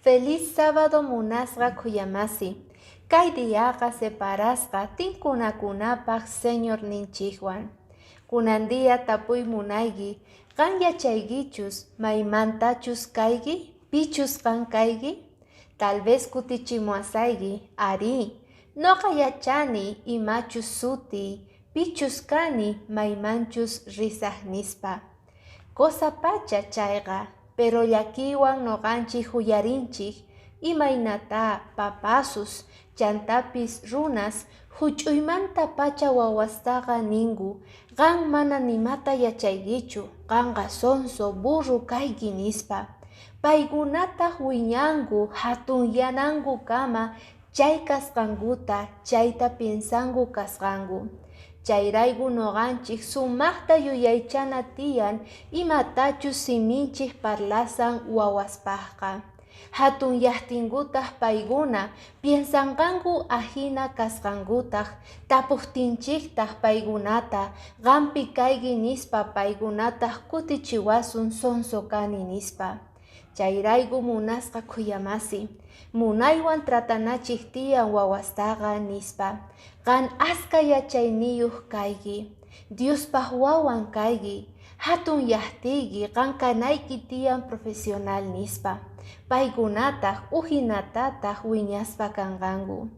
Feliz sábado munasqa kuyamasi. Kay diaqa separasqa tinkunakunapaq Señor ninchikwan. Kunandia tapuy munayki, qan yachaykichus maymantachus kayki, pichus qan kayki? Tal vez kutichimuasayki, ari, noqa yachani imachus suti, pichus kani maymanchus risaq nispa. Cosa pacha chayqa, pero llakiwan noqanchik huyarinchik, imaynata papasus, chantapis runas, huch'uymanta pacha wawastaqa ninku, qan mana nimata yachaykichu, qanqa sonso burru kayki nispa. Paykunata wiñanku, hatunyananku kama, chay kasqankuta, chayta piensanku kasqanku. Chayrayku noqanchik sumaqta yuyaychana tiyan imatachus siminchik parlasan wawaspaqqa. Hatun llaqtinkutaq paykuna piensanqanku ahina kasqankutaq, tapuqtinchiktaq paykunata, qampi kayki nispa paykunataq kutichiwasun sonso kani nispa. Chayrayku munasqa kuyamasi, munaywan tratanachik tiyan wawastaqa nispa. Qan aska yachayniyuq kayki, Diospaq wawan kayki, hatun llaqtiyki qan kanayki tiyan profesional nispa. Paykunataq uhinatataq wiñaspa kanqanku.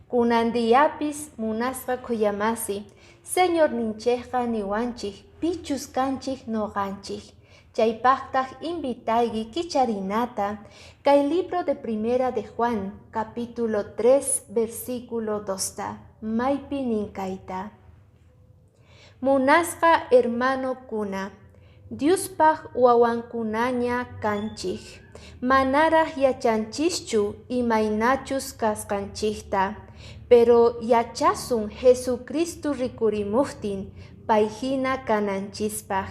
Kunandiyapis munasqa kuyamasi, Señor ninchikqa niwanchik, pichus kanchik noqanchik. Chaypaqtaq invitayki kicharinata, kay libro de Primera de Juan, capítulo 3, versículo 2. Maypi ninkayta. Munasqa hermano kuna, Diospaq wawankunaña kanchik, manaraq yachanchischu imaynachus kasqanchikta, pero yachasun Jesucristo rikurimuqtin payhina kananchispaq,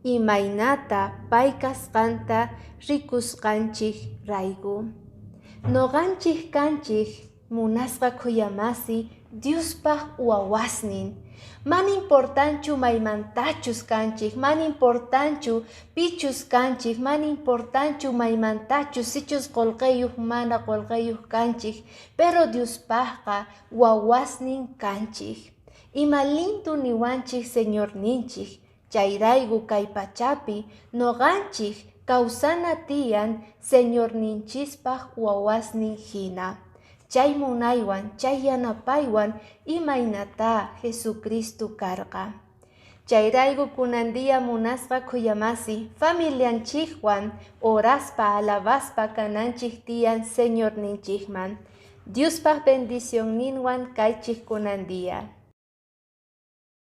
imaynata pay kasqanta rikusqanchik rayku. Noqanchik kanchik munasqa kuyamasi Diospaq wawasnin. Man importanchu maymantachus kanchik, man importanchu pichus kanchik, man importanchu maymantachus sichus qolqeyuq mana qolqeyuq kanchik, pero Diospaqqa wawasnin kanchik. Ima lindu niwanchik Señor ninchik, chayrayku kay pachapi noqanchik kawsana tiyan Señor ninchispaq wawasnin hina. Chay munaywan, chay yanapaywan imaynata Jesucristo karqa. Chayrayku kunandia munasqa kuyamasi, familianchikwan oraspa alabaspa kananchik tiyan Señor ninchikman. Diospaq bendición ninwan kaychik kunandia.